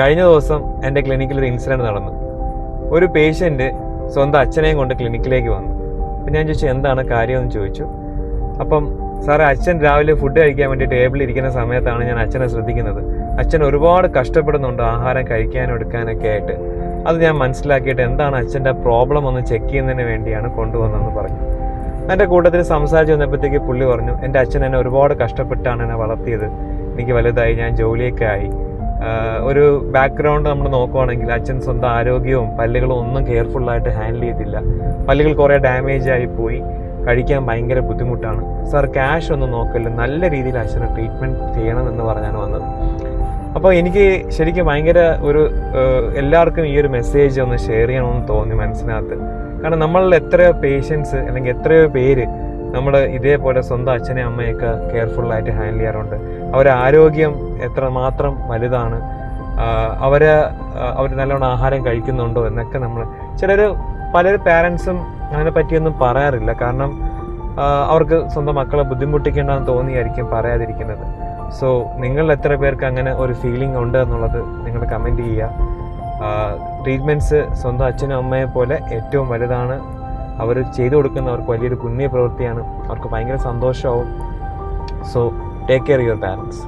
കഴിഞ്ഞ ദിവസം എൻ്റെ ക്ലിനിക്കിൽ ഒരു ഇൻസിഡൻറ്റ് നടന്നു. ഒരു പേഷ്യൻ്റ് സ്വന്തം അച്ഛനെയും കൊണ്ട് ക്ലിനിക്കിലേക്ക് വന്നു. അപ്പം ഞാൻ ചോദിച്ചു എന്താണ് കാര്യമെന്ന് ചോദിച്ചു. അപ്പം സാറേ, അച്ഛൻ രാവിലെ ഫുഡ് കഴിക്കാൻ വേണ്ടി ടേബിളിൽ ഇരിക്കുന്ന സമയത്താണ് ഞാൻ അച്ഛനെ ശ്രദ്ധിക്കുന്നത്. അച്ഛൻ ഒരുപാട് കഷ്ടപ്പെടുന്നുണ്ട് ആഹാരം കഴിക്കാനും എടുക്കാനൊക്കെ ആയിട്ട്. അത് ഞാൻ മനസ്സിലാക്കിയിട്ട് എന്താണ് അച്ഛൻ്റെ പ്രോബ്ലം ഒന്ന് ചെക്ക് ചെയ്യുന്നതിന് വേണ്ടിയാണ് കൊണ്ടുവന്നതെന്ന് പറഞ്ഞു. എൻ്റെ കൂട്ടത്തിൽ സംസാരിച്ച് വന്നപ്പോഴത്തേക്ക് പുള്ളി പറഞ്ഞു, എൻ്റെ അച്ഛൻ എന്നെ ഒരുപാട് കഷ്ടപ്പെട്ടാണ് എന്നെ വളർത്തിയത്. എനിക്ക് വലുതായി, ഞാൻ ജോലിയൊക്കെ ആയി. ഒരു ബാക്ക്ഗ്രൗണ്ട് നമ്മൾ നോക്കുവാണെങ്കിൽ അച്ഛൻ സ്വന്തം ആരോഗ്യവും പല്ലുകളും ഒന്നും കെയർഫുള്ളായിട്ട് ഹാൻഡിൽ ചെയ്തില്ല. പല്ലുകൾ കുറേ ഡാമേജ് ആയി പോയി, കഴിക്കാൻ ഭയങ്കര ബുദ്ധിമുട്ടാണ്. സാർ, ക്യാഷ് ഒന്നും നോക്കില്ല, നല്ല രീതിയിൽ അച്ഛനെ ട്രീറ്റ്മെൻറ്റ് ചെയ്യണമെന്ന് പറഞ്ഞാണ് വന്നത്. അപ്പോൾ എനിക്ക് ശരിക്കും ഭയങ്കര എല്ലാവർക്കും ഈ ഒരു മെസ്സേജ് ഒന്ന് ഷെയർ ചെയ്യണമെന്ന് തോന്നി മനസ്സിനകത്ത്. കാരണം നമ്മളിൽ എത്രയോ പേഷ്യൻസ് അല്ലെങ്കിൽ എത്രയോ പേര് നമ്മൾ ഇതേപോലെ സ്വന്തം അച്ഛനെയും അമ്മയൊക്കെ കെയർഫുള്ളായിട്ട് ഹാൻഡിൽ ചെയ്യാറുണ്ട്. അവരുടെ ആരോഗ്യം എത്രമാത്രം വലുതാണ്, അവർ നല്ലോണം ആഹാരം കഴിക്കുന്നുണ്ടോ എന്നൊക്കെ പല പാരൻസും അതിനെ പറ്റിയൊന്നും പറയാറില്ല. കാരണം അവർക്ക് സ്വന്തം മക്കളെ ബുദ്ധിമുട്ടിക്കേണ്ടെന്ന് തോന്നിയായിരിക്കും പറയാതിരിക്കുന്നത്. സോ നിങ്ങൾ എത്ര പേർക്ക് അങ്ങനെ ഒരു ഫീലിംഗ് ഉണ്ട് എന്നുള്ളത് നിങ്ങൾ കമൻറ്റ് ചെയ്യുക. ട്രീറ്റ്മെൻറ്റ്സ് സ്വന്തം അച്ഛനും അമ്മയെ പോലെ ഏറ്റവും വലുതാണ്. അവർ ചെയ്തു കൊടുക്കുന്നവർക്ക് വലിയൊരു പുണ്യ പ്രവൃത്തിയാണ്. അവർക്ക് ഭയങ്കര സന്തോഷമാവും. So take care your parents.